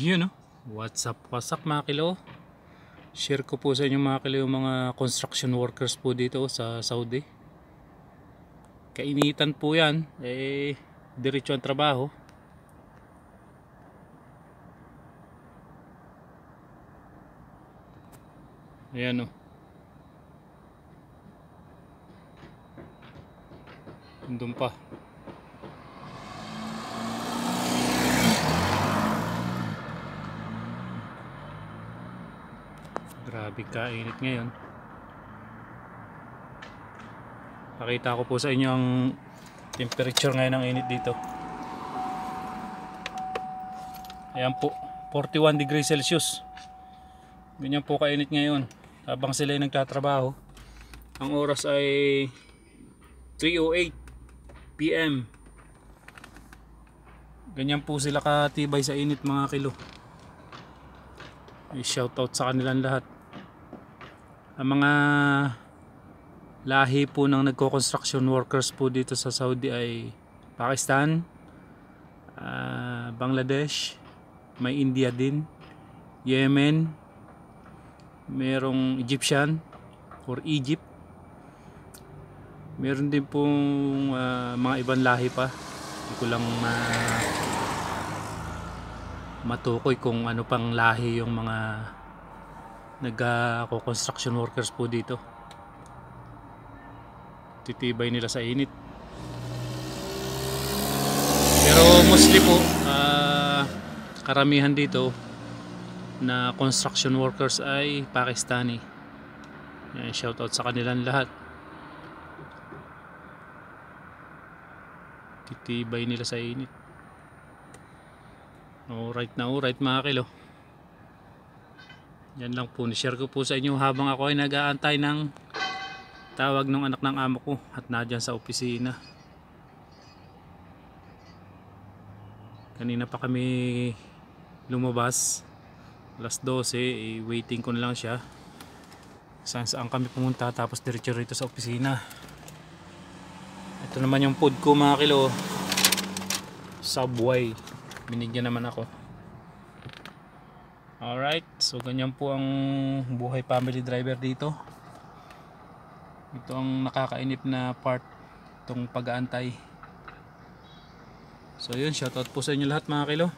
Yun, no? What's up mga kilo? Share ko po sa inyo mga kilo yung mga construction workers po dito sa Saudi. Kainitan po yan, diretso ang trabaho. Ayan, no? Doon pa. Grabe kainit ngayon. Pakita ko po sa inyo ang temperature ngayon ng init dito. Ayan po, 41 degrees Celsius. Ganyan po kainit ngayon habang sila ay nagtatrabaho. Ang oras ay 3:08 PM. Ganyan po sila katibay sa init mga kilo. I-shoutout sa kanilang lahat. Ang mga lahi po ng nagko-construction workers po dito sa Saudi ay Pakistan, Bangladesh, may India din, Yemen, merong Egyptian or Egypt, meron din pong mga ibang lahi pa. Hindi ko lang matukoy kung ano pang lahi yung mga nagko-construction workers po dito. Titibay nila sa init. Pero mostly po karamihan dito na construction workers ay Pakistani. Shoutout sa kanilang lahat. Titibay nila sa init. Alright mga kilo. Yan lang po, ni-share ko po sa inyo habang ako ay nag-aantay ng tawag ng anak ng amo ko at nadyan sa opisina. Kanina pa kami lumabas, alas 12, waiting ko na lang siya. Saan kami pumunta, tapos diretso rito sa opisina. Ito naman yung food ko mga kilo, Subway. Binigyan naman ako. Alright, so ganyan po ang buhay family driver dito. Ito ang nakakainip na part, itong pag-aantay. So yun, shoutout po sa inyo lahat mga kilo.